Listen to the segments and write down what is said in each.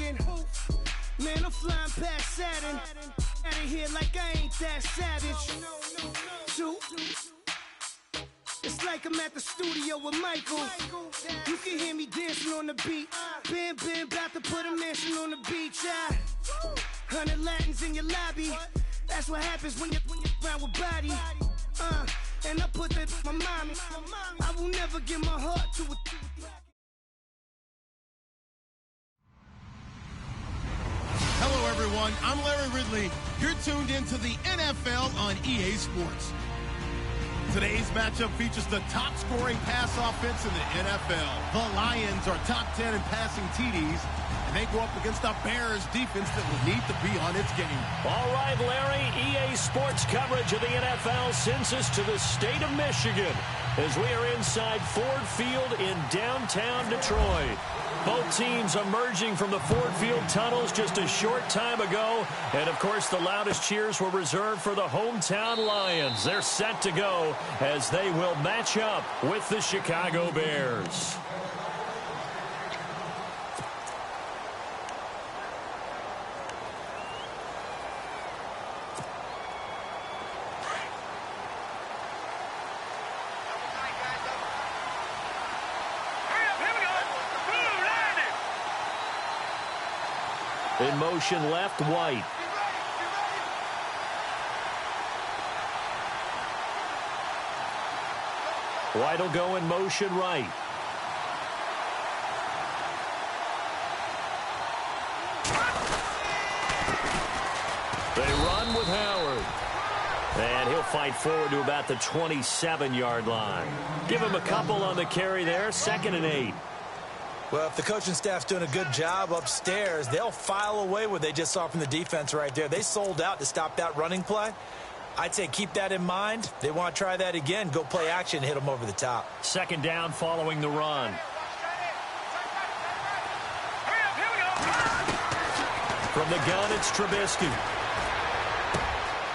Man, I'm flying past Saturn. Out of here like I ain't that savage. Two. It's like I'm at the studio with Michael. You can hear me dancing on the beat. Ben, about to put a mansion on the beach. 100 Latins in your lobby. That's what happens when you're around with body. And I put that in my mommy. I will never give my heart to a... Hello, everyone. I'm Larry Ridley. You're tuned into the NFL on EA Sports. Today's matchup features the top-scoring pass offense in the NFL. The Lions are top 10 in passing TDs, and they go up against the Bears defense that will need to be on its game. All right, Larry, EA Sports coverage of the NFL sends us to the state of Michigan as we are inside Ford Field in downtown Detroit. Both teams emerging from the Ford Field tunnels just a short time ago. And, of course, the loudest cheers were reserved for the hometown Lions. They're set to go as they will match up with the Chicago Bears. In motion left, White. White will go in motion right. They run with Howard. And he'll fight forward to about the 27-yard line. Give him a couple on the carry there, 2nd and 8. Well, if the coaching staff's doing a good job upstairs, they'll file away what they just saw from the defense right there. They sold out to stop that running play. I'd say keep that in mind. They want to try that again. Go play action and hit them over the top. 2nd down following the run. From the gun, it's Trubisky.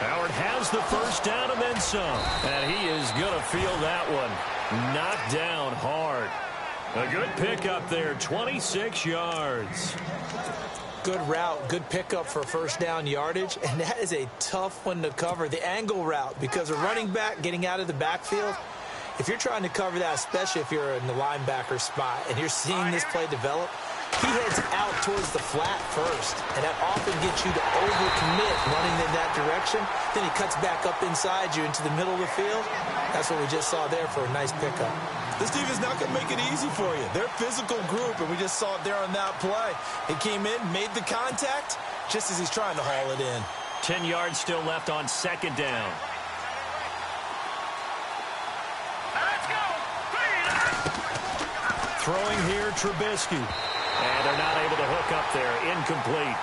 Howard has the first down and then some. And he is going to feel that one. Knocked down hard. A good pickup there, 26 yards. Good route, good pickup for first down yardage, and that is a tough one to cover, the angle route, because a running back getting out of the backfield, if you're trying to cover that, especially if you're in the linebacker spot and you're seeing this play develop, he heads out towards the flat first, and that often gets you to overcommit running in that direction. Then he cuts back up inside you into the middle of the field. That's what we just saw there for a nice pickup. This team is not going to make it easy for you. They're a physical group, and we just saw it there on that play. He came in, made the contact, just as he's trying to haul it in. 10 yards still left on 2nd down. Let's go! Throwing here, Trubisky. And they're not able to hook up there. Incomplete.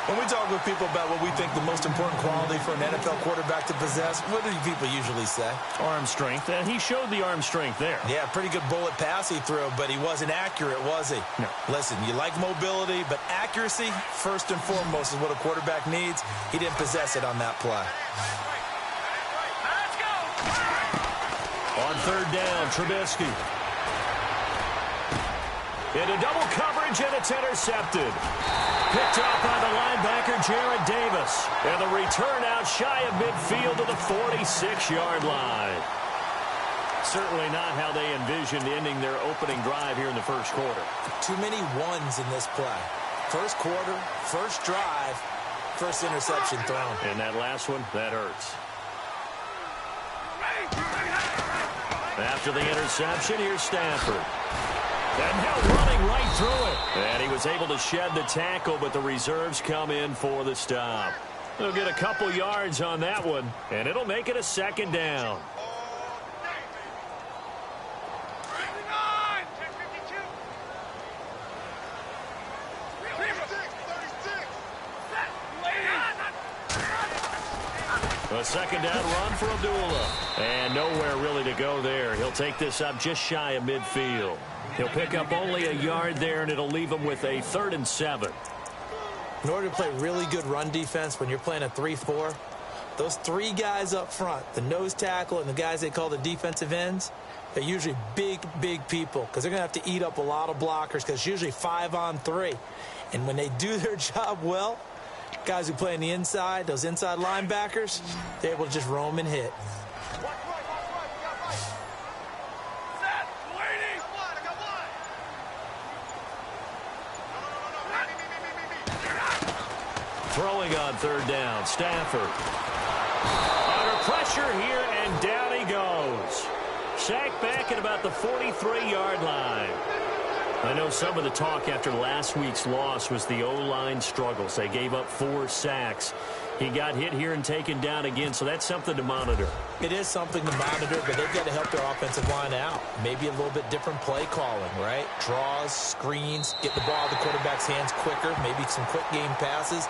When we talk with people about what we think the most important quality for an NFL quarterback to possess, what do people usually say? Arm strength, and he showed the arm strength there. Yeah, pretty good bullet pass he threw, but he wasn't accurate, was he? No. Listen, you like mobility, but accuracy, first and foremost, is what a quarterback needs. He didn't possess it on that play. Let's go! On 3rd down, Trubisky. Into double coverage, and it's intercepted. Picked up by the linebacker, Jared Davis. And the return out shy of midfield to the 46-yard line. Certainly not how they envisioned ending their opening drive here in the first quarter. Too many ones in this play. First quarter, first drive, first interception thrown. And that last one, that hurts. After the interception, here's Stafford. And now running right through it. And he was able to shed the tackle, but the reserves come in for the stop. They'll get a couple yards on that one, and it'll make it a 2nd down. A 2nd down run for Abdullah. And nowhere really to go there. He'll take this up just shy of midfield. He'll pick up only a yard there, and it'll leave him with a 3rd and 7. In order to play really good run defense when you're playing a 3-4, those 3 guys up front, the nose tackle and the guys they call the defensive ends, They're usually big, big people because they're going to have to eat up a lot of blockers because it's usually 5-on-3. And when they do their job well, guys who play on the inside, those inside linebackers, they're able to just roam and hit. Throwing on third down, Stafford. Under pressure here, and down he goes. Sacked back at about the 43-yard line. I know some of the talk after last week's loss was the O-line struggles. They gave up 4 sacks. He got hit here and taken down again, so that's something to monitor. It is something to monitor, but they've got to help their offensive line out. Maybe a little bit different play calling, right? Draws, screens, get the ball out of the quarterback's hands quicker, maybe some quick game passes.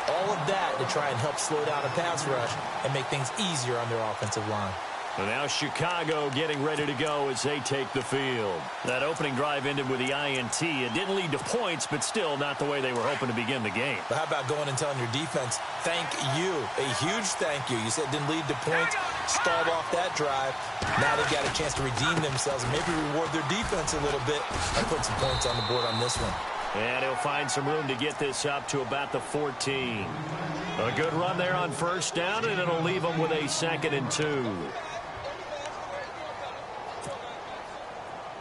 All of that to try and help slow down a pass rush and make things easier on their offensive line. And now Chicago getting ready to go as they take the field. That opening drive ended with the INT. It didn't lead to points, but still not the way they were hoping to begin the game. But how about going and telling your defense, thank you, a huge thank you. You said it didn't lead to points, stalled off that drive. Now they've got a chance to redeem themselves and maybe reward their defense a little bit and put some points on the board on this one. And he'll find some room to get this up to about the 14. A good run there on first down, and it'll leave them with a 2nd and 2.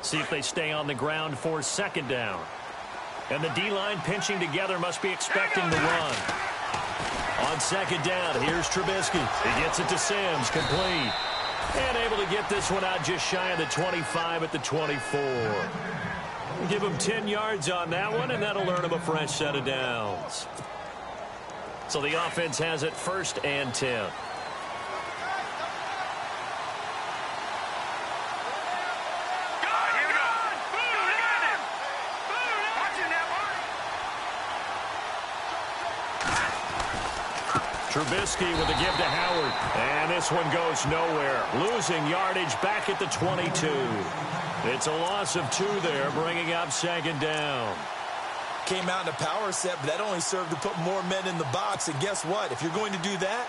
See if they stay on the ground for 2nd down. And the D-line pinching together, must be expecting the run. On 2nd down, here's Trubisky. He gets it to Sims, complete. And able to get this one out just shy of the 25 at the 24. Give him 10 yards on that one, and that'll earn him a fresh set of downs. So the offense has it 1st and 10. Trubisky with a give to Howard. And this one goes nowhere. Losing yardage back at the 22. It's a loss of 2 there, bringing up 2nd down. Came out in a power set, but that only served to put more men in the box. And guess what? If you're going to do that,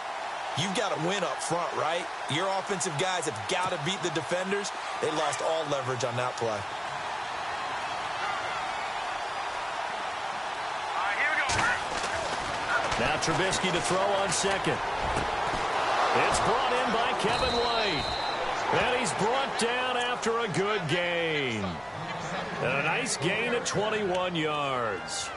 you've got to win up front, right? Your offensive guys have got to beat the defenders. They lost all leverage on that play. Now Trubisky to throw on 2nd. It's brought in by Kevin White. And he's brought down after a good gain. And a nice gain at 21 yards.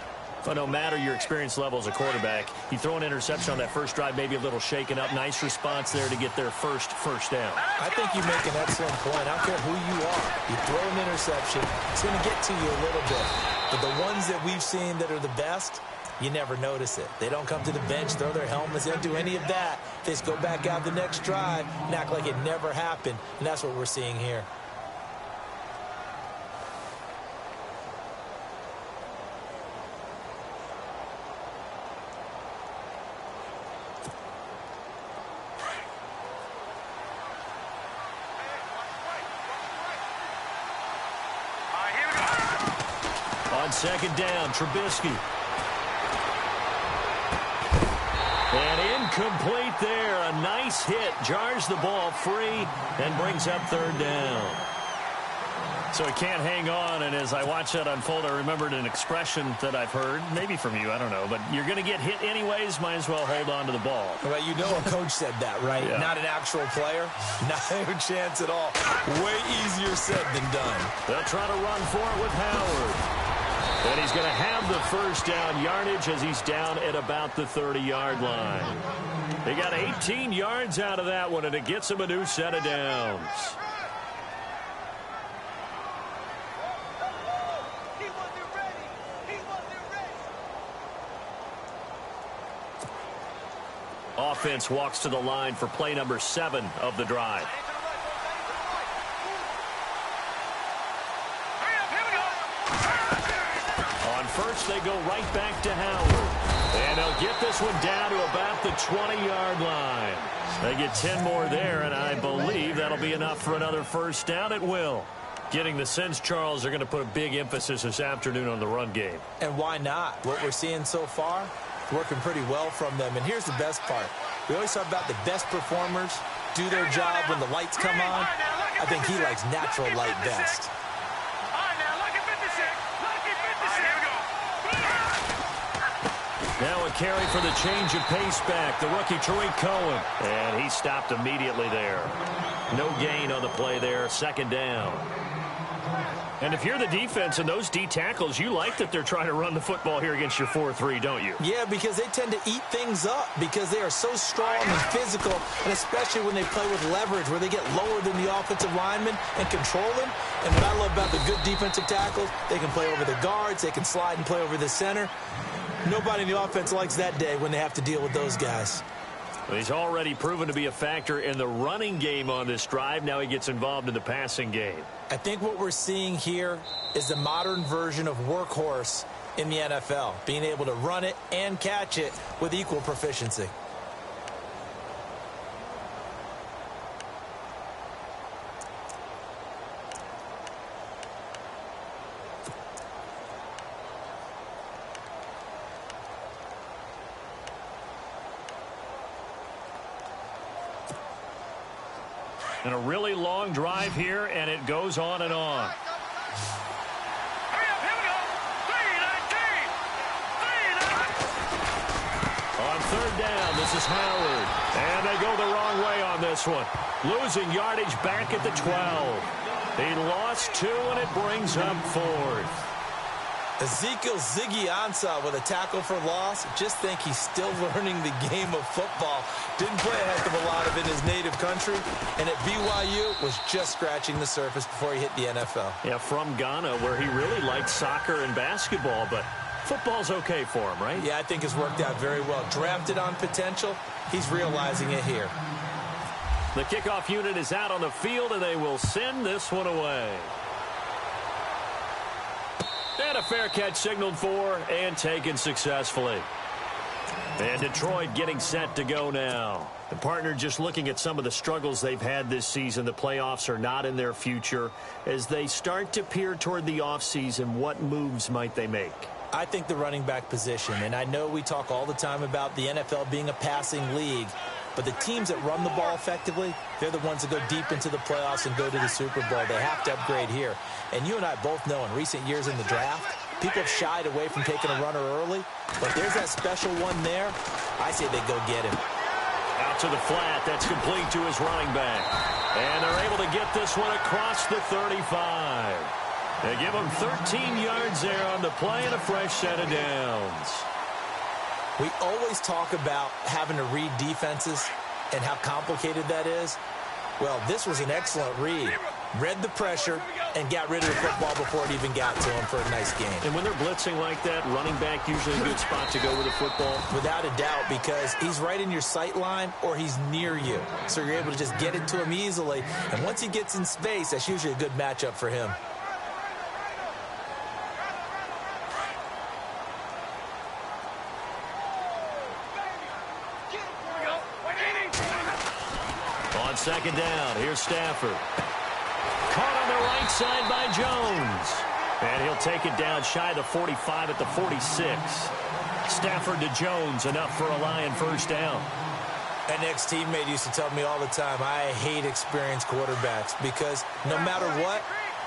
But no matter your experience level as a quarterback, you throw an interception on that first drive, maybe a little shaken up. Nice response there to get their first down. I think you make an excellent point. I don't care who you are. You throw an interception, it's going to get to you a little bit. But the ones that we've seen that are the best, you never notice it. They don't come to the bench, throw their helmets, they don't do any of that. They just go back out the next drive and act like it never happened. And that's what we're seeing here. On 2nd down, Trubisky. And incomplete there. A nice hit. Jars the ball free and brings up 3rd down. So he can't hang on, and as I watch that unfold, I remembered an expression that I've heard, maybe from you, I don't know, but you're going to get hit anyways, might as well hold on to the ball. Well, you know a coach said that, right? Yeah. Not an actual player. Not a chance at all. Way easier said than done. They'll try to run for it with Howard. And he's going to have the 1st down yardage as he's down at about the 30-yard line. They got 18 yards out of that one, and it gets him a new set of downs. Offense walks to the line for play number 7 of the drive. On first, they go right back to Howard. And they'll get this one down to about the 20-yard line. They get 10 more there, and I believe that'll be enough for another 1st down. It will. Getting the sense, Charles, they're going to put a big emphasis this afternoon on the run game. And why not? What we're seeing so far, working pretty well from them. And here's the best part. We always talk about the best performers do their job when the lights come on. I think he likes natural light best. All right, now, lucky 56. Lucky 56. Here we go. Now a carry for the change of pace back, the rookie Tariq Cohen. And he stopped immediately there. No gain on the play there, second down. And if you're the defense and those D tackles, you like that they're trying to run the football here against your 4-3, don't you? Yeah, because they tend to eat things up because they are so strong and physical, and especially when they play with leverage where they get lower than the offensive linemen and control them. And what I love about the good defensive tackles, they can play over the guards, they can slide and play over the center. Nobody in the offense likes that day when they have to deal with those guys. Well, he's already proven to be a factor in the running game on this drive. Now he gets involved in the passing game. I think what we're seeing here is the modern version of workhorse in the NFL, being able to run it and catch it with equal proficiency. And a really long drive here, and it goes on and on. Hurry up, here we go. 3-19. On third down, this is Howard. And they go the wrong way on this one. Losing yardage back at the 12. He lost 2, and it brings up 4th. Ezekiel Ziggy Ansah with a tackle for loss. Just think he's still learning the game of football. Didn't play a heck of a lot of it in his native country. And at BYU was just scratching the surface before he hit the NFL. Yeah, from Ghana, where he really liked soccer and basketball, but football's okay for him, right? Yeah, I think it's worked out very well. Drafted on potential. He's realizing it here. The kickoff unit is out on the field, and they will send this one away. And a fair catch signaled for and taken successfully. And Detroit getting set to go now. The partner just looking at some of the struggles they've had this season. The playoffs are not in their future. As they start to peer toward the offseason, what moves might they make? I think the running back position, and I know we talk all the time about the NFL being a passing league, but the teams that run the ball effectively, they're the ones that go deep into the playoffs and go to the Super Bowl. They have to upgrade here. And you and I both know in recent years in the draft, people have shied away from taking a runner early, but there's that special one there. I say they go get him. Out to the flat. That's complete to his running back. And they're able to get this one across the 35. They give him 13 yards there on the play and a fresh set of downs. We always talk about having to read defenses and how complicated that is. Well, this was an excellent read. Read the pressure and got rid of the football before it even got to him for a nice game. And when they're blitzing like that, running back usually a good spot to go with the football. Without a doubt, because he's right in your sight line or he's near you. So you're able to just get it to him easily. And once he gets in space, that's usually a good matchup for him. On second down, here's Stafford. Caught on the right side by Jones. And he'll take it down shy of the 45 at the 46. Stafford to Jones, enough for a Lion first down. An ex-teammate used to tell me all the time, I hate experienced quarterbacks because no matter what,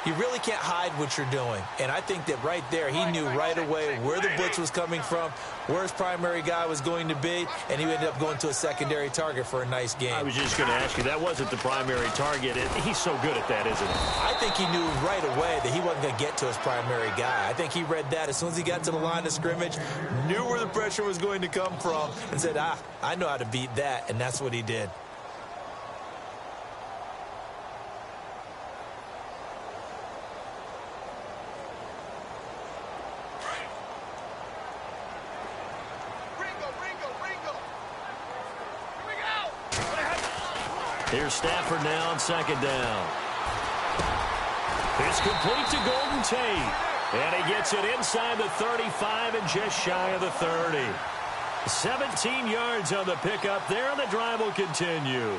you really can't hide what you're doing. And I think that right there, he knew right away where the blitz was coming from, where his primary guy was going to be, and he ended up going to a secondary target for a nice game. I was just going to ask you, that wasn't the primary target. He's so good at that, isn't he? I think he knew right away that he wasn't going to get to his primary guy. I think he read that as soon as he got to the line of scrimmage, knew where the pressure was going to come from, and said, I know how to beat that, and that's what he did. Here's Stafford now on second down. It's complete to Golden Tate. And he gets it inside the 35 and just shy of the 30. 17 yards on the pickup there, and the drive will continue.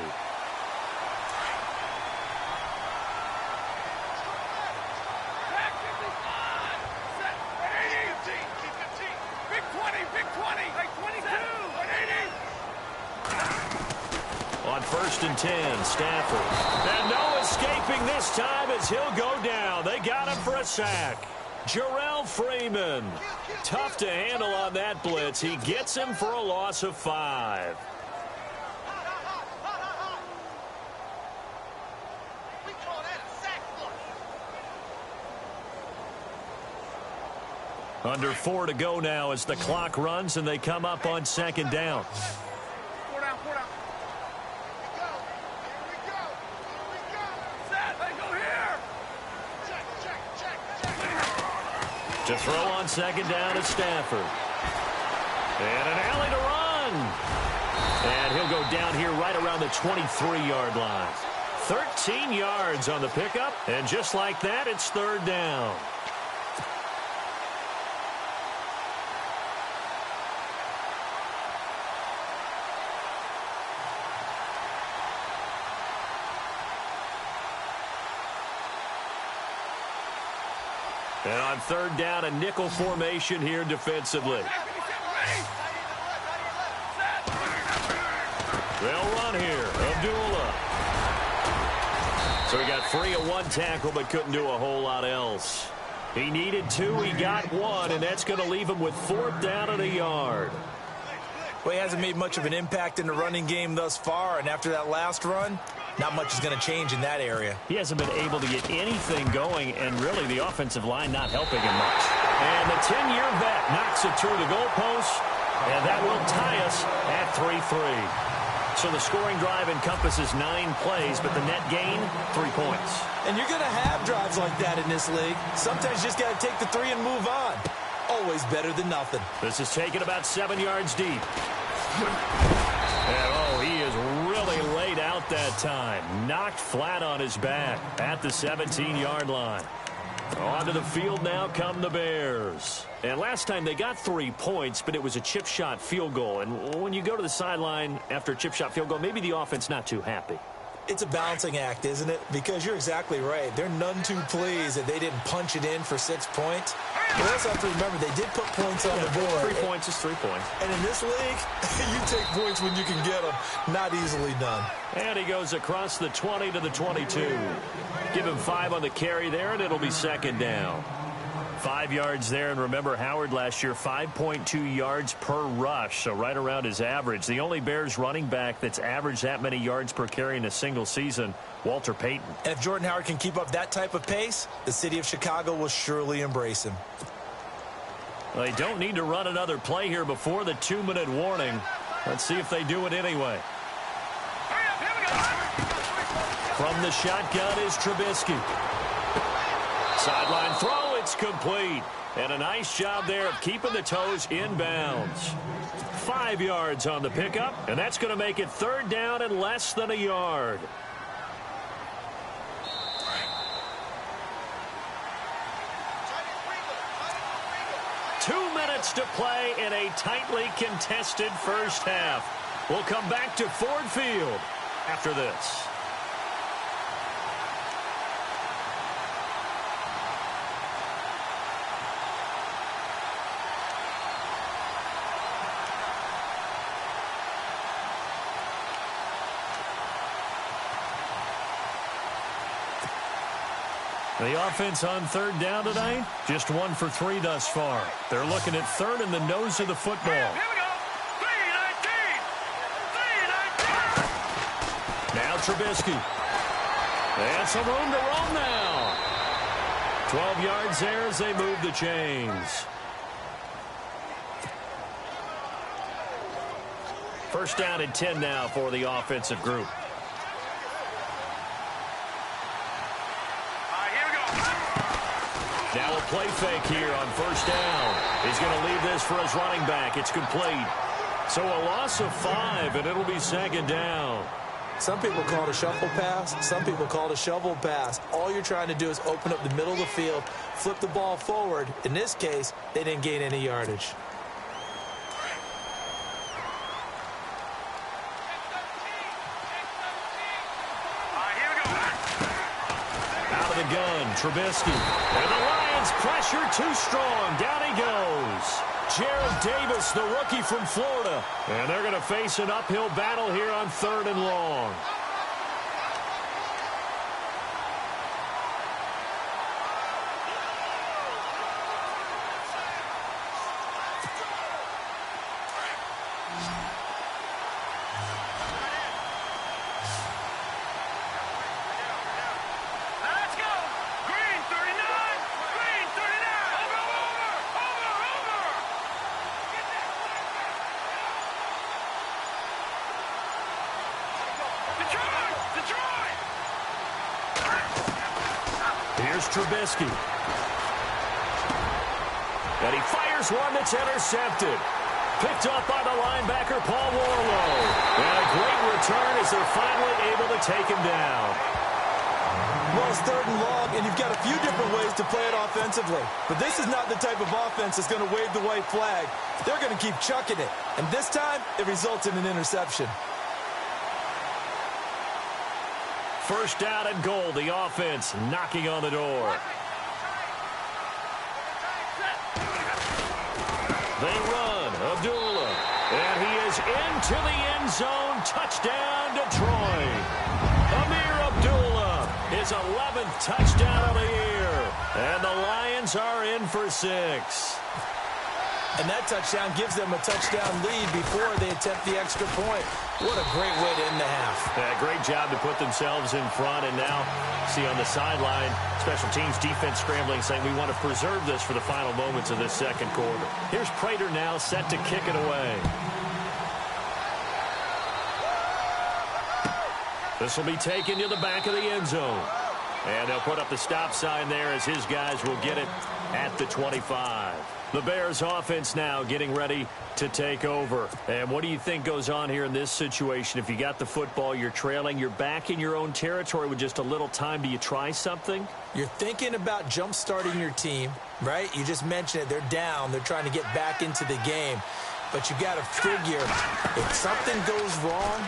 On 1st and 10, Stafford. And no escaping this time as he'll go down. They got him for a sack. Jarrell Freeman. Tough to handle on that blitz. He gets him for a loss of 5. Under 4 to go now as the clock runs and they come up on 2nd down. 4 down, 4 down. Here we go. Set, they go here. Check. To throw on 2nd down is Stafford. And an alley to run. And he'll go down here right around the 23-yard line. 13 yards on the pickup. And just like that, it's 3rd down. And on 3rd down, a nickel formation here defensively. They'll run here. Abdullah. So he got free of 1 tackle but couldn't do a whole lot else. He needed 2. He got 1, and that's going to leave him with 4th down and a yard. Well, he hasn't made much of an impact in the running game thus far, and after that last run, not much is going to change in that area. He hasn't been able to get anything going, and really the offensive line not helping him much. And the 10-year vet knocks it through the goalpost, and that will tie us at 3-3. So the scoring drive encompasses 9 plays, but the net gain, 3 points. And you're going to have drives like that in this league. Sometimes you just got to take the 3 and move on. Always better than nothing. This is taken about 7 yards deep. And, oh, he is really laid out that time. Knocked flat on his back at the 17-yard line. Onto the field now come the Bears. And last time they got 3 points, but it was a chip shot field goal. And when you go to the sideline after a chip shot field goal, maybe the offense not too happy. It's a balancing act, isn't it? Because you're exactly right. They're none too pleased that they didn't punch it in for 6 points. But also have to remember, they did put points on the board. 3 points is 3 points. And in this league, you take points when you can get them. Not easily done. And he goes across the 20 to the 22. Give him 5 on the carry there, and it'll be 2nd down. 5 yards there, and remember Howard last year, 5.2 yards per rush, so right around his average. The only Bears running back that's averaged that many yards per carry in a single season, Walter Payton. And if Jordan Howard can keep up that type of pace, the city of Chicago will surely embrace him. Well, they don't need to run another play here before the 2-minute warning. Let's see if they do it anyway. From the shotgun is Trubisky. Sideline throw, it's complete. And a nice job there of keeping the toes inbounds. 5 yards on the pickup, and that's going to make it 3rd down and less than a yard. Two minutes to play in a tightly contested first half. We'll come back to Ford Field after this. The offense on 3rd down tonight, just 1 for 3 thus far. They're looking at 3rd in the nose of the football. Here we go. 3-19. 3-19. Now Trubisky. And some room to roam now. 12 yards there as they move the chains. 1st down and 10 now for the offensive group. Now a play fake here on 1st down. He's going to leave this for his running back. It's complete. So a loss of 5, and it'll be 2nd down. Some people call it a shuffle pass. Some people call it a shovel pass. All you're trying to do is open up the middle of the field, flip the ball forward. In this case, they didn't gain any yardage. Out of the gun, Trubisky. And the Lions pressure too strong. Down he goes. Jared Davis, the rookie from Florida. And they're going to face an uphill battle here on 3rd and long. Here's Trubisky. And he fires one that's intercepted. Picked up by the linebacker, Paul Warlow. And a great return as they're finally able to take him down. Well, it's 3rd and long, and you've got a few different ways to play it offensively. But this is not the type of offense that's going to wave the white flag. They're going to keep chucking it. And this time, it results in an interception. 1st down and goal. The offense knocking on the door. They run. Abdullah. And he is into the end zone. Touchdown, Detroit. Amir Abdullah, his 11th touchdown of the year. And the Lions are in for 6. And that touchdown gives them a touchdown lead before they attempt the extra point. What a great way to end the half. Yeah, great job to put themselves in front. And now, see on the sideline, special teams defense scrambling, saying we want to preserve this for the final moments of this 2nd quarter. Here's Prater now set to kick it away. This will be taken to the back of the end zone. And they'll put up the stop sign there as his guys will get it at the 25. The Bears offense now getting ready to take over. And what do you think goes on here in this situation? If you got the football, you're trailing, you're back in your own territory with just a little time. Do you try something? You're thinking about jump-starting your team, right? You just mentioned it. They're down. They're trying to get back into the game. But you got to figure, if something goes wrong,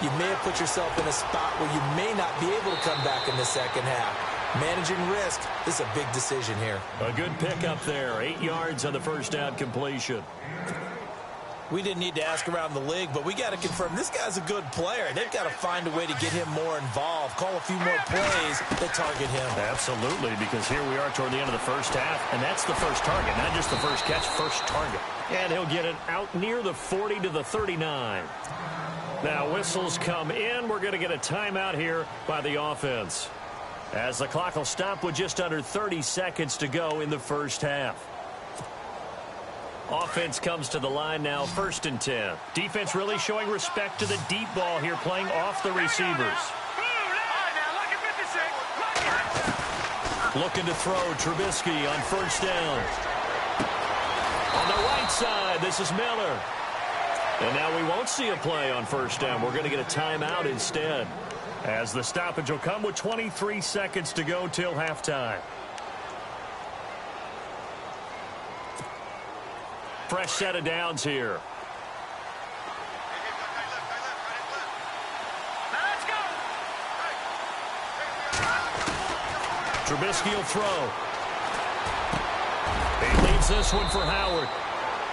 you may have put yourself in a spot where you may not be able to come back in the 2nd half. Managing risk, this is a big decision here. A good pickup there. 8 yards on the 1st down completion. We didn't need to ask around the league, but we got to confirm this guy's a good player. They've got to find a way to get him more involved, call a few more plays that target him. Absolutely, because here we are toward the end of the 1st half, and that's the first target, not just the first catch, first target. And he'll get it out near the 40 to the 39. Now whistles come in. We're going to get a timeout here by the offense, as the clock will stop with just under 30 seconds to go in the 1st half. Offense comes to the line now, 1st and 10. Defense really showing respect to the deep ball here, playing off the receivers. Looking to throw, Trubisky on 1st down. On the right side, this is Miller. And now we won't see a play on 1st down. We're going to get a timeout instead, as the stoppage will come with 23 seconds to go till halftime. Fresh set of downs here. Trubisky will throw. He leaves this one for Howard.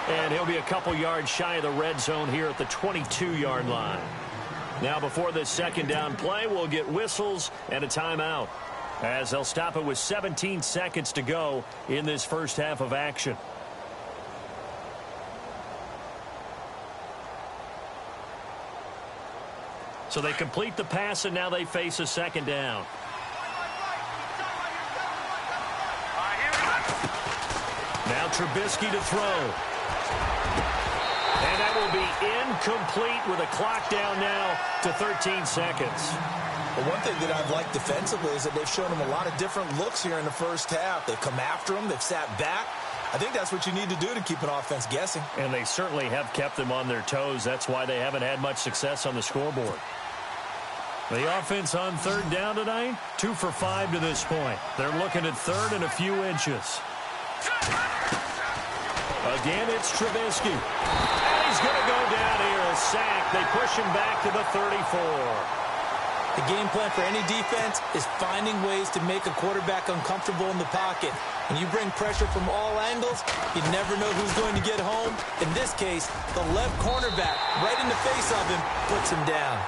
And he'll be a couple yards shy of the red zone here at the 22-yard line. Now before this 2nd down play, we'll get whistles and a timeout, as they'll stop it with 17 seconds to go in this 1st half of action. So they complete the pass, and now they face a 2nd down. Now Trubisky to throw. And that will be incomplete with a clock down now to 13 seconds. Well, one thing that I've liked defensively is that they've shown him a lot of different looks here in the 1st half. They've come after him. They've sat back. I think that's what you need to do to keep an offense guessing. And they certainly have kept them on their toes. That's why they haven't had much success on the scoreboard. The offense on 3rd down tonight, 2 for 5 to this point. They're looking at 3rd and a few inches. Again, it's Trubisky. And he's going to go down here, a sack. They push him back to the 34. The game plan for any defense is finding ways to make a quarterback uncomfortable in the pocket. When you bring pressure from all angles, you never know who's going to get home. In this case, the left cornerback, right in the face of him, puts him down.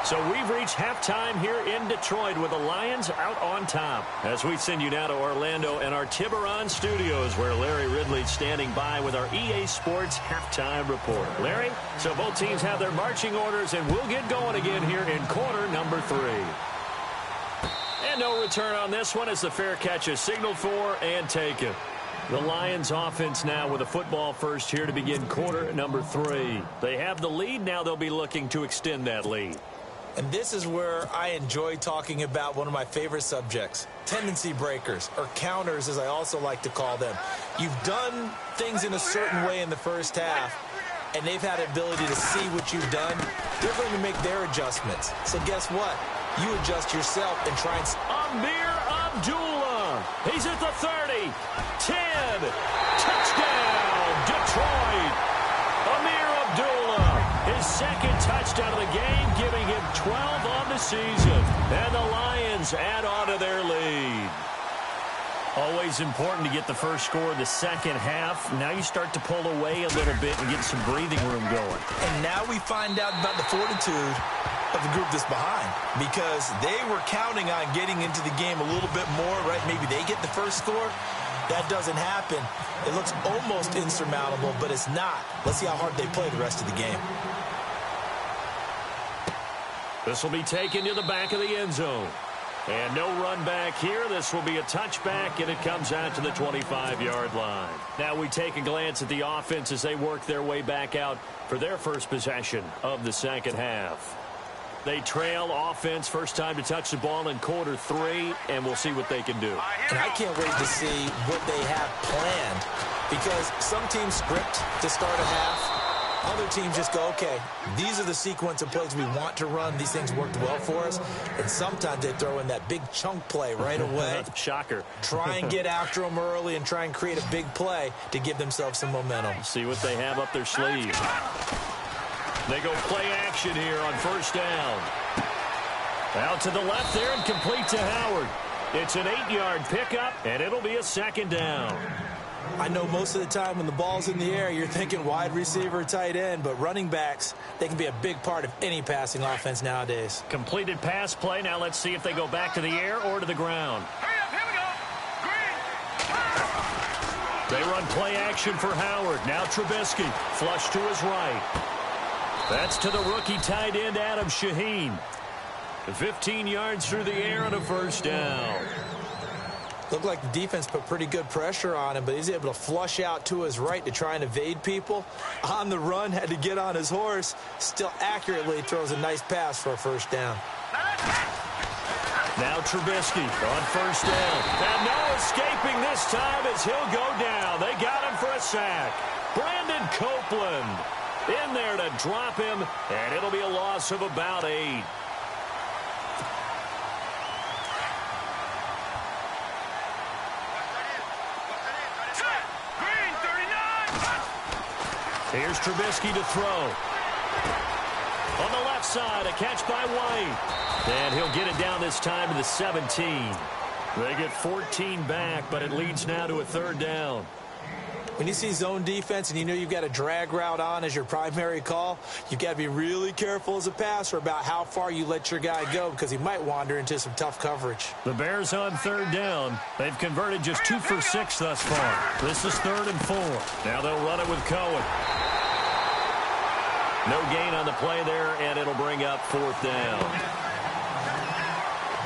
So we've reached halftime here in Detroit with the Lions out on top. As we send you now to Orlando and our Tiburon studios, where Larry Ridley's standing by with our EA Sports halftime report. Larry, so both teams have their marching orders, and we'll get going again here in quarter number 3. And no return on this one as the fair catch is signaled for and taken. The Lions offense now with a football first here to begin quarter number 3. They have the lead. Now they'll be looking to extend that lead. And this is where I enjoy talking about one of my favorite subjects, tendency breakers, or counters as I also like to call them. You've done things in a certain way in the first half, and they've had the ability to see what you've done. They're going to make their adjustments. So guess what? You adjust yourself and try and... Amir Abdullah. He's at the 30. 10. Touchdown, Detroit. Amir Abdullah. His second touchdown of the game, giving him 12 on the season. And the Lions add on to their lead. Always important to get the first score in the second half. Now you start to pull away a little bit and get some breathing room going. And now we find out about the fortitude of the group that's behind, because they were counting on getting into the game a little bit more, right? Maybe they get the first score. That doesn't happen. It looks almost insurmountable, but it's not. Let's see how hard they play the rest of the game. This will be taken to the back of the end zone. And no run back here. This will be a touchback, and it comes out to the 25-yard line. Now we take a glance at the offense as they work their way back out for their first possession of the second half. They trail offense, first time to touch the ball in quarter 3, and we'll see what they can do. And I can't wait to see what they have planned, because some teams script to start a half. Other teams just go, okay, these are the sequence of plays we want to run. These things worked well for us. And sometimes they throw in that big chunk play right away. Shocker. Try and get after them early and try and create a big play to give themselves some momentum. See what they have up their sleeve. They go play action here on first down. Out to the left there and complete to Howard. It's an 8-yard pickup, and it'll be a second down. I know most of the time when the ball's in the air, you're thinking wide receiver, tight end, but running backs, they can be a big part of any passing offense nowadays. Completed pass play. Now let's see if they go back to the air or to the ground. Hurry up, here we go. Green. They run play action for Howard. Now Trubisky, flush to his right. That's to the rookie tight end, Adam Shaheen. 15 yards through the air and a first down. Looked like the defense put pretty good pressure on him, but he's able to flush out to his right to try and evade people. On the run, had to get on his horse. Still accurately throws a nice pass for a first down. Now Trubisky on first down. And no escaping this time as he'll go down. They got him for a sack. Brandon Copeland in there to drop him, and it'll be a loss of about 8. Here's Trubisky to throw. On the left side, a catch by White. And he'll get it down this time to the 17. They get 14 back, but it leads now to a third down. When you see zone defense and you know you've got a drag route on as your primary call, you've got to be really careful as a passer about how far you let your guy go, because he might wander into some tough coverage. The Bears on third down. They've converted just 2 for 6 thus far. This is 3rd and 4. Now they'll run it with Cohen. No gain on the play there, and it'll bring up 4th down.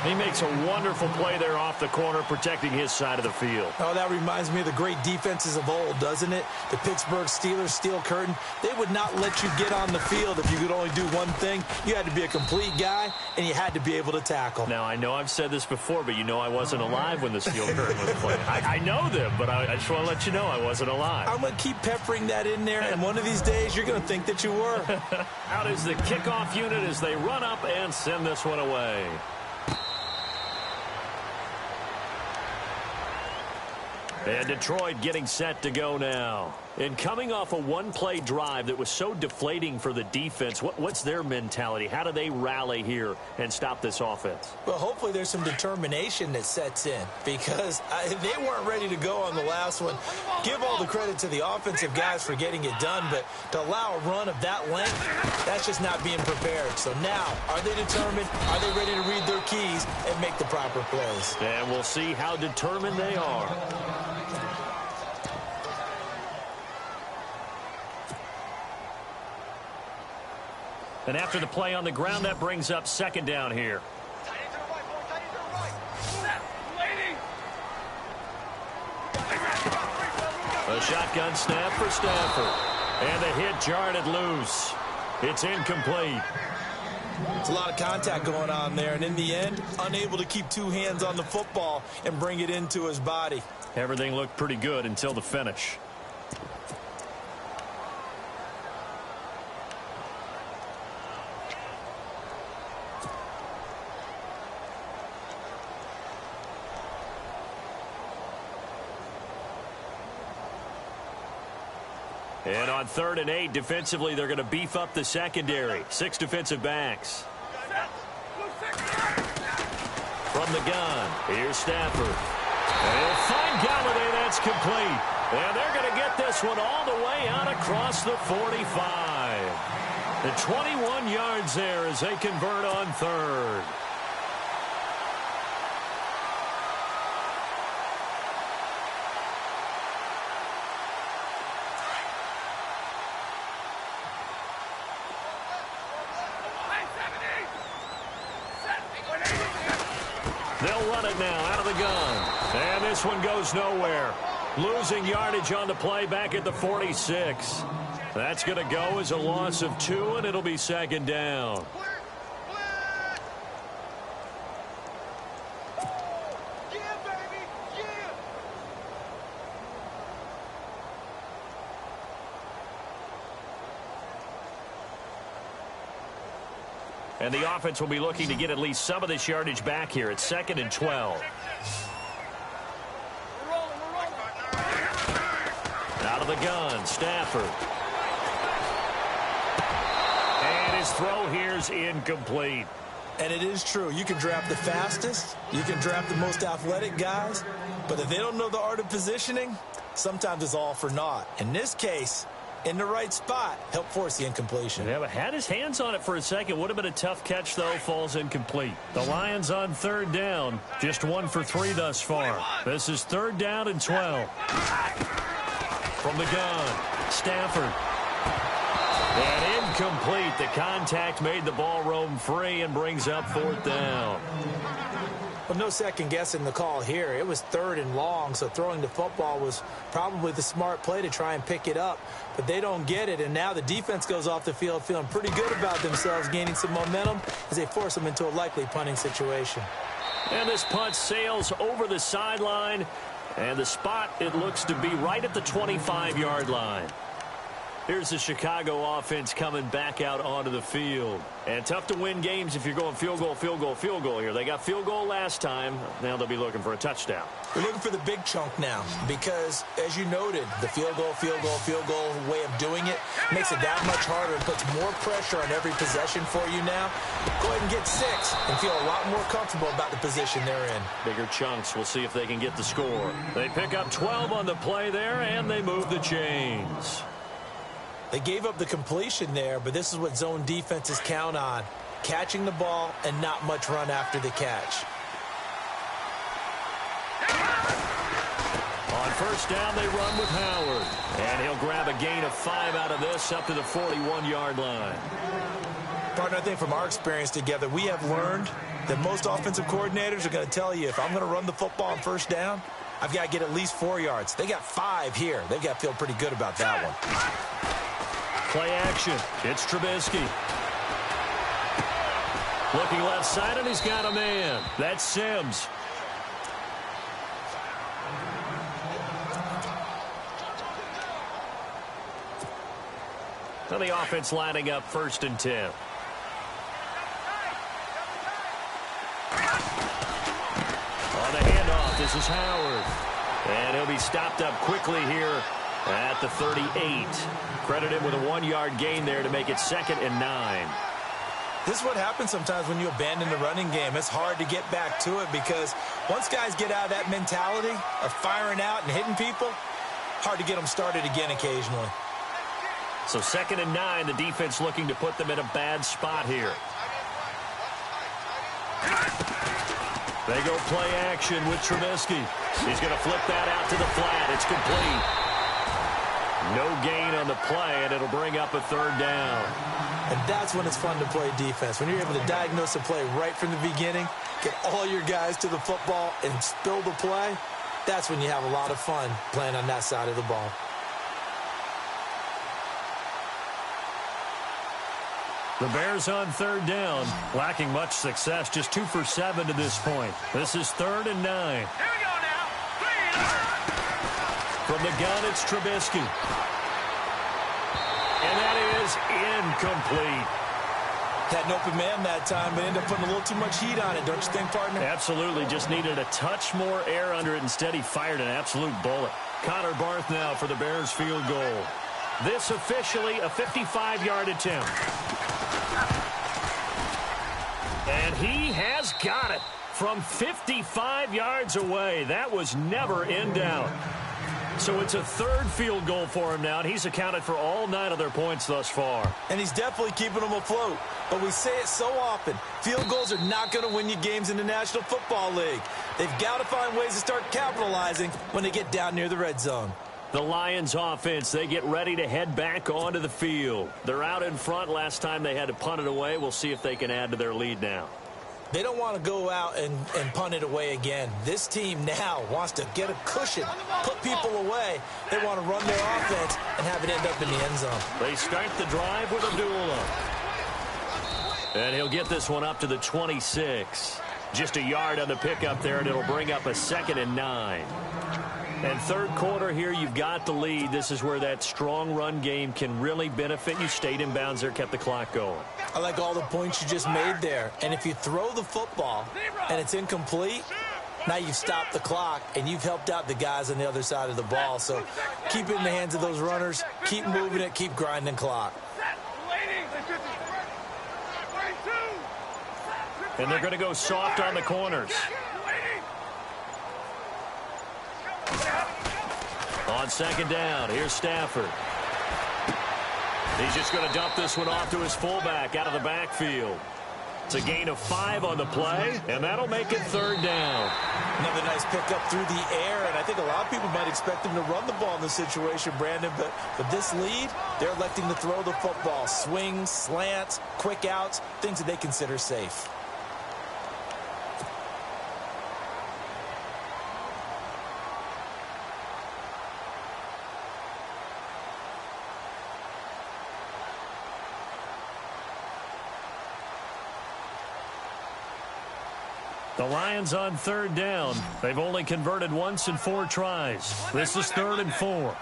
He makes a wonderful play there off the corner, protecting his side of the field. Oh, that reminds me of the great defenses of old, doesn't it? The Pittsburgh Steelers, steel curtain. They would not let you get on the field if you could only do one thing. You had to be a complete guy, and you had to be able to tackle. Now, I know I've said this before, but you know I wasn't alive when the steel curtain was played. I know them, but I just want to let you know I wasn't alive. I'm going to keep peppering that in there, and one of these days you're going to think that you were. Out is the kickoff unit as they run up and send this one away. And Detroit getting set to go now. And coming off a one-play drive that was so deflating for the defense, what's their mentality? How do they rally here and stop this offense? Well, hopefully there's some determination that sets in because they weren't ready to go on the last one. Give all the credit to the offensive guys for getting it done, but to allow a run of that length, that's just not being prepared. So now, are they determined? Are they ready to read their keys and make the proper plays? And we'll see how determined they are. And after the play on the ground, that brings up second down here. A shotgun snap for Stafford. And the hit jarred loose. It's incomplete. It's a lot of contact going on there, and in the end, unable to keep two hands on the football and bring it into his body. Everything looked pretty good until the finish. And on 3rd and 8, defensively, they're going to beef up the secondary. 6 defensive backs. From the gun, here's Stafford. And he'll find Galladay. That's complete. And they're going to get this one all the way out across the 45. The 21 yards there as they convert on 3rd. They'll run it now out of the gun. And this one goes nowhere. Losing yardage on the play back at the 46. That's going to go as a loss of 2, and it'll be second down. And the offense will be looking to get at least some of this yardage back here. It's 2nd and 12. Out of the gun, Stafford. And his throw here's incomplete. And it is true. You can draft the fastest. You can draft the most athletic guys. But if they don't know the art of positioning, sometimes it's all for naught. In this case, in the right spot, help force the incompletion. Yeah, but had his hands on it for a second. Would have been a tough catch, though. Falls incomplete. The Lions on 3rd down. Just 1 for 3 thus far. This is 3rd down and 12. From the gun, Stafford. And incomplete. The contact made the ball roam free and brings up 4th down. Well, no second guessing the call here. It was 3rd and long, so throwing the football was probably the smart play to try and pick it up. But they don't get it, and now the defense goes off the field feeling pretty good about themselves, gaining some momentum as they force them into a likely punting situation. And this punt sails over the sideline, and the spot, it looks to be right at the 25-yard line. Here's the Chicago offense coming back out onto the field. And tough to win games if you're going field goal, field goal, field goal here. They got field goal last time. Now they'll be looking for a touchdown. We're looking for the big chunk now because, as you noted, the field goal way of doing it makes it that much harder and puts more pressure on every possession for you now. Go ahead and get 6 and feel a lot more comfortable about the position they're in. Bigger chunks. We'll see if they can get the score. They pick up 12 on the play there, and they move the chains. They gave up the completion there, but this is what zone defenses count on. Catching the ball and not much run after the catch. On 1st down, they run with Howard. And he'll grab a gain of 5 out of this up to the 41-yard line. Partner, I think from our experience together, we have learned that most offensive coordinators are going to tell you, if I'm going to run the football on 1st down, I've got to get at least 4 yards. They got 5 here. They've got to feel pretty good about that one. Play action. It's Trubisky. Looking left side, and he's got a man. That's Sims. And the offense lining up 1st and 10. On the handoff, this is Howard. And he'll be stopped up quickly here At the 38. Credit him with a 1-yard gain there to make it 2nd and 9. This is what happens sometimes when you abandon the running game. It's hard to get back to it because once guys get out of that mentality of firing out and hitting people, hard to get them started again occasionally. So 2nd and 9, the defense looking to put them in a bad spot here. They go play action with Trubisky. He's going to flip that out to the flat. It's complete. No gain on the play, and it'll bring up a 3rd down. And that's when it's fun to play defense. When you're able to diagnose a play right from the beginning, get all your guys to the football and spill the play, that's when you have a lot of fun playing on that side of the ball. The Bears on 3rd down, lacking much success, just 2 for 7 to this point. This is 3rd and 9. Here we go now. From the gun, it's Trubisky. And that is incomplete. Had an open man that time, but ended up putting a little too much heat on it, don't you think, partner? Absolutely, just needed a touch more air under it. Instead, he fired an absolute bullet. Connor Barth now for the Bears field goal. This officially a 55-yard attempt. And he has got it from 55 yards away. That was never in doubt. So it's a 3rd field goal for him now, and he's accounted for all 9 of their points thus far. And he's definitely keeping them afloat. But we say it so often, field goals are not going to win you games in the National Football League. They've got to find ways to start capitalizing when they get down near the red zone. The Lions offense, they get ready to head back onto the field. They're out in front. Last time they had to punt it away. We'll see if they can add to their lead now. They don't want to go out and punt it away again. This team now wants to get a cushion, put people away. They want to run their offense and have it end up in the end zone. They start the drive with Abdullah. And he'll get this one up to the 26. Just a yard on the pickup there, and it'll bring up a 2nd and 9. And 3rd quarter here, you've got the lead. This is where that strong run game can really benefit you. Stayed in bounds there, kept the clock going. I like all the points you just made there. And if you throw the football and it's incomplete, now you've stopped the clock and you've helped out the guys on the other side of the ball. So keep it in the hands of those runners. Keep moving it. Keep grinding clock. And they're going to go soft on the corners. On 2nd down, here's Stafford. He's just going to dump this one off to his fullback out of the backfield. It's a gain of 5 on the play, and that'll make it 3rd down. Another nice pickup through the air, and I think a lot of people might expect him to run the ball in this situation, Brandon, but with this lead, they're electing to throw the football. Swings, slants, quick outs, things that they consider safe. The Lions on 3rd down. They've only converted once in 4 tries. This is 3rd and 4.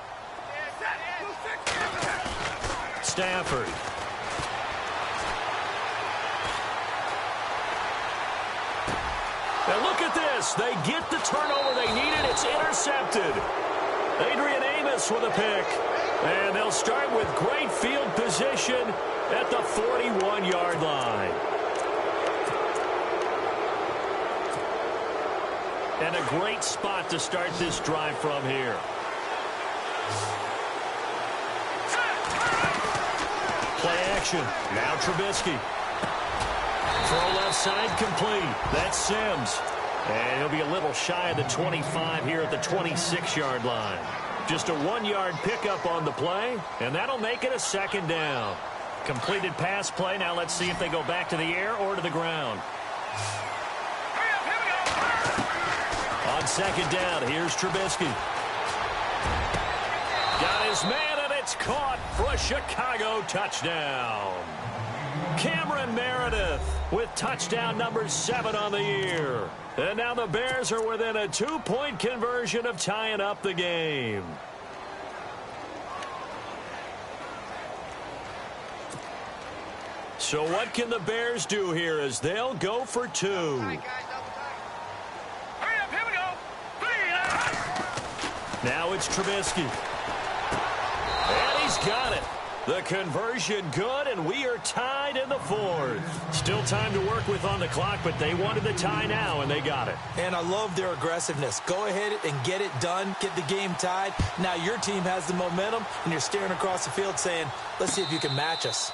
Stafford. Now look at this. They get the turnover they needed. It's intercepted. Adrian Amos with a pick. And they'll start with great field position at the 41-yard line. And a great spot to start this drive from here. Play action. Now Trubisky. Throw left side complete. That's Sims. And he'll be a little shy of the 25 here at the 26-yard line. Just a 1-yard pickup on the play, and that'll make it a 2nd down. Completed pass play. Now let's see if they go back to the air or to the ground. On 2nd down, here's Trubisky. Got his man, and it's caught for a Chicago touchdown. Cameron Meredith with touchdown number 7 on the year. And now the Bears are within a 2-point conversion of tying up the game. So what can the Bears do here as they'll go for 2? Now it's Trubisky. He's got it. The conversion good, and we are tied in the fourth. Still time to work with on the clock, but they wanted the tie now, and they got it. And I love their aggressiveness. Go ahead and get it done, get the game tied. Now your team has the momentum, and you're staring across the field saying, let's see if you can match us.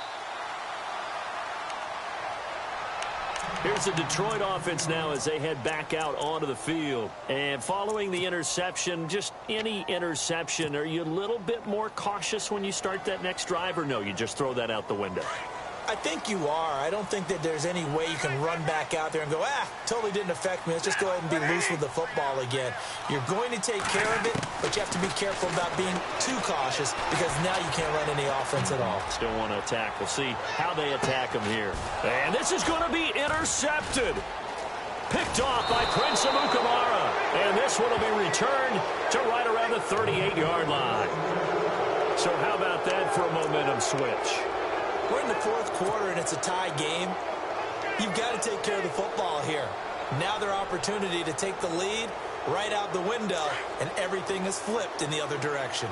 Here's the Detroit offense now as they head back out onto the field. And following the interception, just any interception, are you a little bit more cautious when you start that next drive, or no, you just throw that out the window? I think you are. I don't think that there's any way you can run back out there and go, totally didn't affect me. Let's just go ahead and be loose with the football again. You're going to take care of it, but you have to be careful about being too cautious because now you can't run any offense at all. Still want to attack. We'll see how they attack him here. And this is going to be intercepted. Picked off by Prince Amukamara. And this one will be returned to right around the 38-yard line. So how about that for a momentum switch? We're in the fourth quarter, and it's a tie game. You've got to take care of the football here. Now their opportunity to take the lead right out the window, and everything is flipped in the other direction.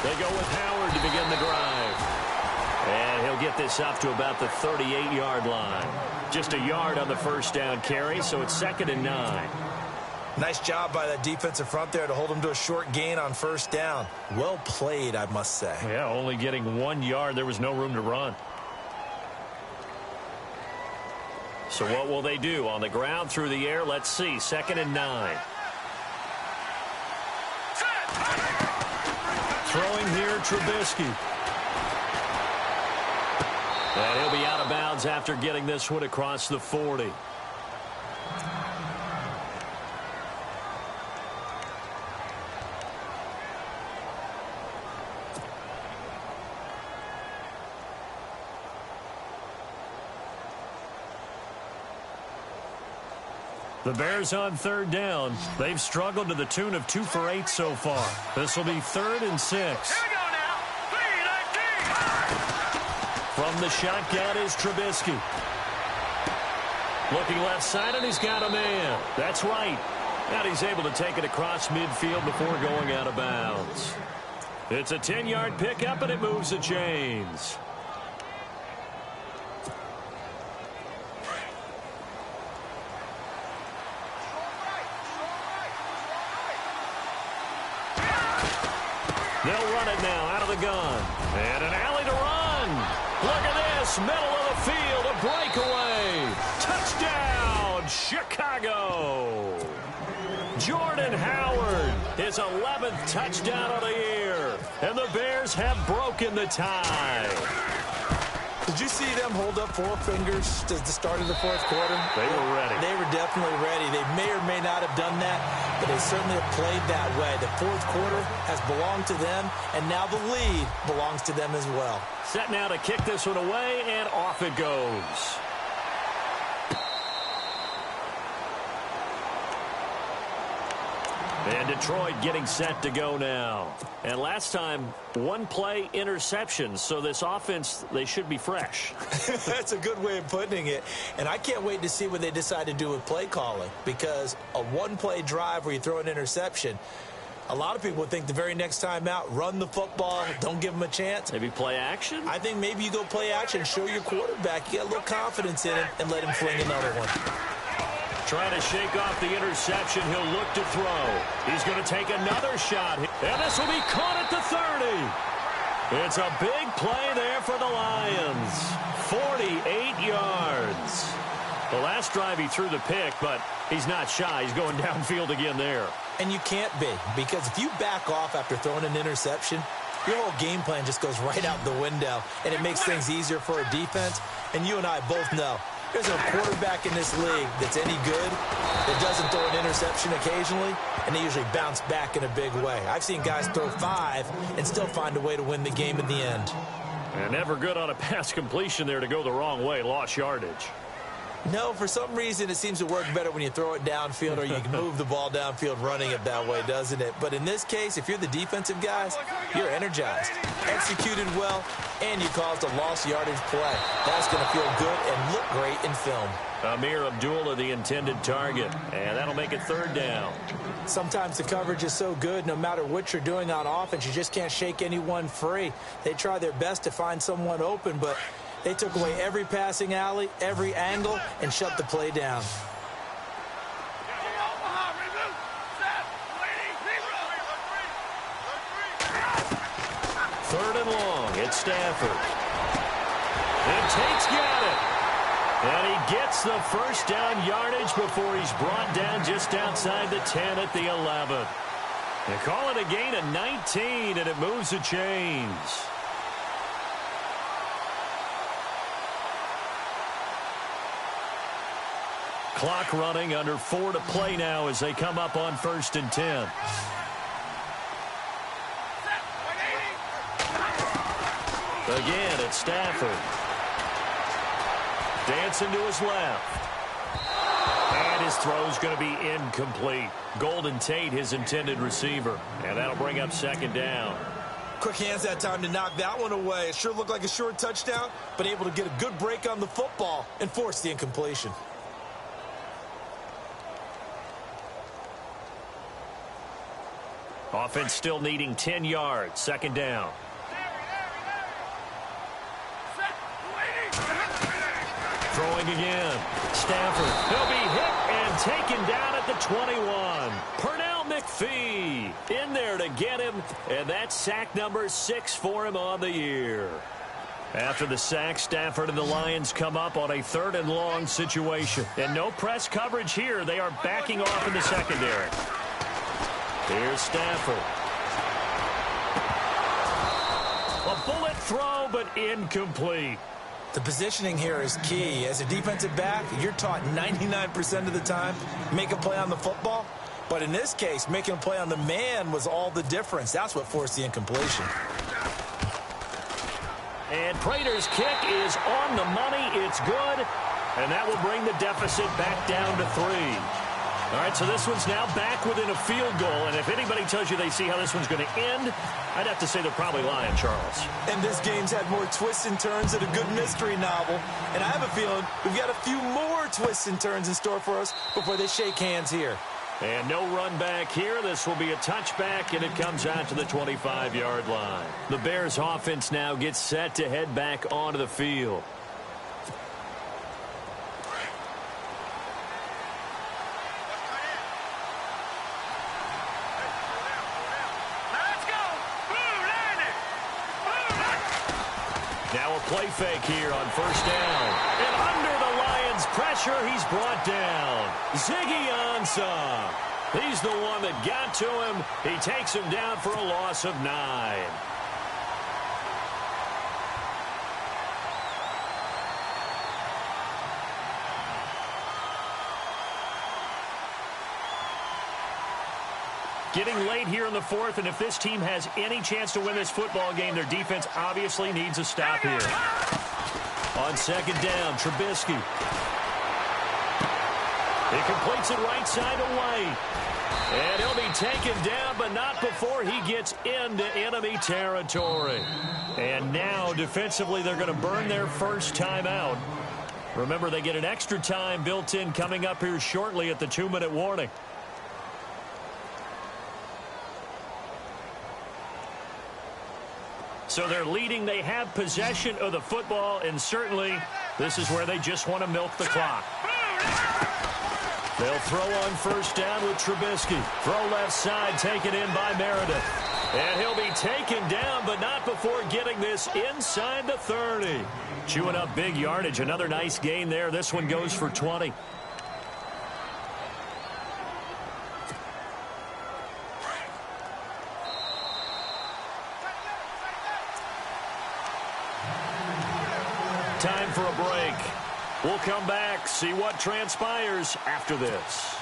They go with Howard to begin the drive. And he'll get this up to about the 38-yard line. Just a yard on the first down carry, so it's 2nd and 9. Nice job by that defensive front there to hold them to a short gain on first down. Well played, I must say. Yeah, only getting 1 yard. There was no room to run. So what will they do? On the ground, through the air, let's see. 2nd and 9. Throwing here, Trubisky. And he'll be out of bounds after getting this one across the 40. The Bears on 3rd down. They've struggled to the tune of 2 for 8 so far. This will be 3rd and 6. Here we go now. 3-19. From the shotgun is Trubisky. Looking left side, and he's got a man. That's right. And he's able to take it across midfield before going out of bounds. It's a 10-yard pickup, and it moves the chains. They'll run it now out of the gun. And an alley to run. Look at this. Middle of the field. A breakaway. Touchdown, Chicago. Jordan Howard. His 11th touchdown of the year. And the Bears have broken the tie. Did you see them hold up 4 fingers at the start of the fourth quarter? They were ready. They were definitely ready. They may or may not have done that, but they certainly have played that way. The fourth quarter has belonged to them, and now the lead belongs to them as well. Set now to kick this one away, and off it goes. And Detroit getting set to go now. And last time, 1 play interception. So this offense, they should be fresh. That's a good way of putting it. And I can't wait to see what they decide to do with play calling. Because a 1-play drive where you throw an interception, a lot of people would think the very next time out, run the football, don't give them a chance. Maybe play action? I think maybe you go play action, show your quarterback you got a little confidence in him, and let him fling another one. Trying to shake off the interception. He'll look to throw. He's going to take another shot. And this will be caught at the 30. It's a big play there for the Lions. 48 yards. The last drive he threw the pick, but he's not shy. He's going downfield again there. And you can't be, because if you back off after throwing an interception, your whole game plan just goes right out the window, and it makes things easier for a defense. And you and I both know there's no quarterback in this league that's any good that doesn't throw an interception occasionally, and they usually bounce back in a big way. I've seen guys throw 5 and still find a way to win the game in the end. And never good on a pass completion there to go the wrong way. Lost yardage. No, for some reason it seems to work better when you throw it downfield or you can move the ball downfield running it that way, doesn't it? But in this case, if you're the defensive guys, you're energized, executed well, and you caused a lost yardage play. That's going to feel good and look great in film. Amir Abdullah, the intended target, and that'll make it 3rd down. Sometimes the coverage is so good, no matter what you're doing on offense, you just can't shake anyone free. They try their best to find someone open, but they took away every passing alley, every angle, and shut the play down. 3rd and long. It's Stafford. And Tate's got it. And he gets the 1st down yardage before he's brought down just outside the 10 at the 11. They call it a gain of 19, and it moves the chains. Clock running, under 4 to play now as they come up on 1st and 10. Again, it's Stafford. Dancing to his left. And his throw's going to be incomplete. Golden Tate, his intended receiver. And that'll bring up 2nd down. Quick hands that time to knock that one away. It sure looked like a short touchdown, but able to get a good break on the football and force the incompletion. Offense still needing 10 yards. 2nd down. Throwing again. Stafford. He'll be hit and taken down at the 21. Pernell McPhee in there to get him, and that's sack number 6 for him on the year. After the sack, Stafford and the Lions come up on a 3rd and long situation. And no press coverage here. They are backing off in the secondary. Here's Stafford. A bullet throw, but incomplete. The positioning here is key. As a defensive back, you're taught 99% of the time, make a play on the football. But in this case, making a play on the man was all the difference. That's what forced the incompletion. And Prater's kick is on the money. It's good. And that will bring the deficit back down to 3. All right, so this one's now back within a field goal. And if anybody tells you they see how this one's going to end, I'd have to say they're probably lying, Charles. And this game's had more twists and turns than a good mystery novel. And I have a feeling we've got a few more twists and turns in store for us before they shake hands here. And no run back here. This will be a touchback, and it comes out to the 25-yard line. The Bears offense now gets set to head back onto the field. Now a play fake here on 1st down. And under the Lions' pressure, he's brought down. Ziggy Ansah. He's the one that got to him. He takes him down for a loss of 9. Getting late here in the 4th, and if this team has any chance to win this football game, their defense obviously needs a stop here. On 2nd down, Trubisky. He completes it right side away. And he'll be taken down, but not before he gets into enemy territory. And now, defensively, they're going to burn their first timeout. Remember, they get an extra time built in coming up here shortly at the 2-minute warning. So they're leading. They have possession of the football, and certainly this is where they just want to milk the clock. They'll throw on 1st down with Trubisky. Throw left side, taken in by Meredith. And he'll be taken down, but not before getting this inside the 30. Chewing up big yardage. Another nice gain there. This one goes for 20. Time for a break. We'll come back, see what transpires after this.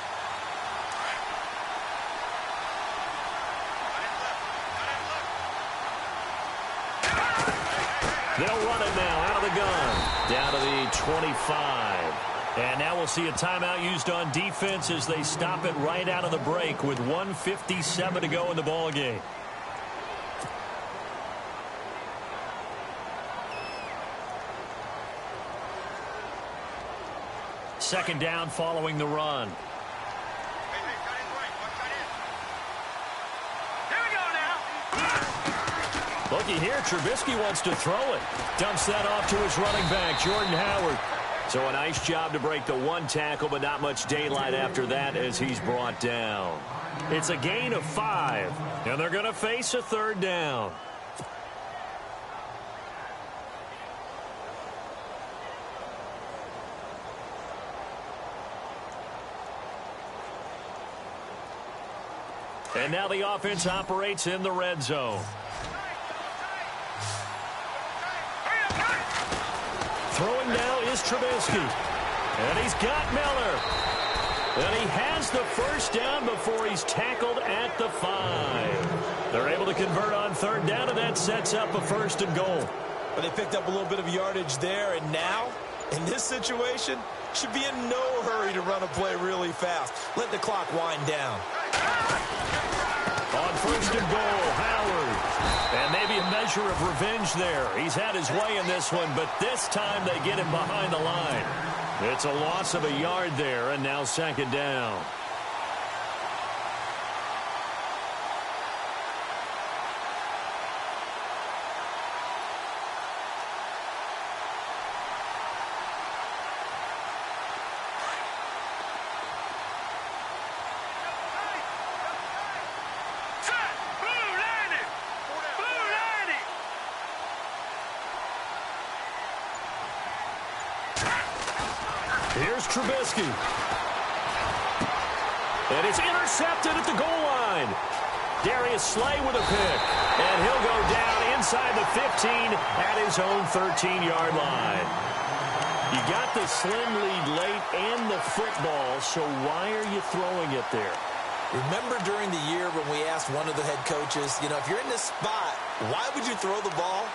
They'll run it now out of the gun. Down to the 25. And now we'll see a timeout used on defense as they stop it right out of the break with 1:57 to go in the ballgame. Second down following the run. Looky here, Trubisky wants to throw it. Dumps that off to his running back, Jordan Howard. So a nice job to break the one tackle, but not much daylight after that as he's brought down. It's a gain of 5, and they're going to face a third down. And now the offense operates in the red zone. Throwing now is Trubisky. And he's got Miller. And he has the first down before he's tackled at the 5. They're able to convert on third down, and that sets up a 1st and goal. But they picked up a little bit of yardage there, and now, in this situation, should be in no hurry to run a play really fast. Let the clock wind down. On 1st and goal, Howard. And maybe a measure of revenge there. He's had his way in this one, but this time they get him behind the line. It's a loss of a yard there, and now 2nd down. Here's Trubisky. And it's intercepted at the goal line. Darius Slay with a pick. And he'll go down inside the 15 at his own 13-yard line. You got the slim lead late and the football, so why are you throwing it there? Remember during the year when we asked one of the head coaches, if you're in this spot, why would you throw the ball?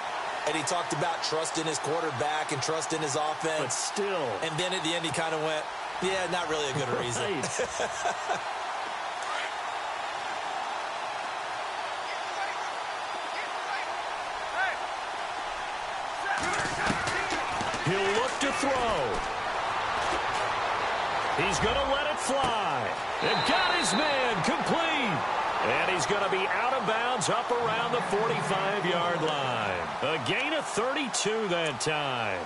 And he talked about trust in his quarterback and trust in his offense. But still. And then at the end he kind of went, yeah, not really a good reason. He'll look to throw. He's going to let it fly. And got his man complete. And he's going to be out of bounds up around the 45-yard line. A gain of 32 that time.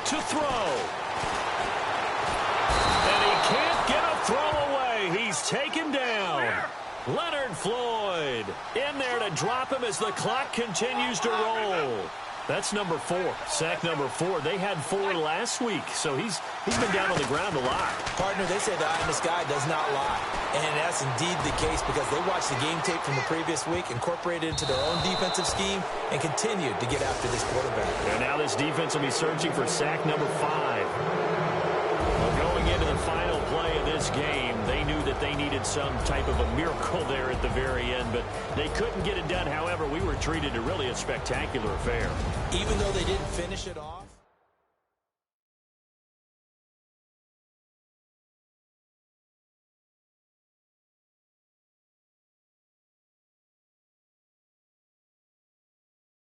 To throw. And he can't get a throw away. He's taken down. Leonard Floyd in there to drop him as the clock continues to roll. That's number 4, sack number 4. They had 4 last week, so he's been down on the ground a lot. Partner, they say the eye in the sky does not lie. And that's indeed the case because they watched the game tape from the previous week, incorporated it into their own defensive scheme, and continued to get after this quarterback. And now this defense will be searching for sack number 5. Well, going into the final play of this game, they knew that they needed some type of a miracle there at the very end, but they couldn't get it done. However, we were treated to really a spectacular affair. Even though they didn't finish it off.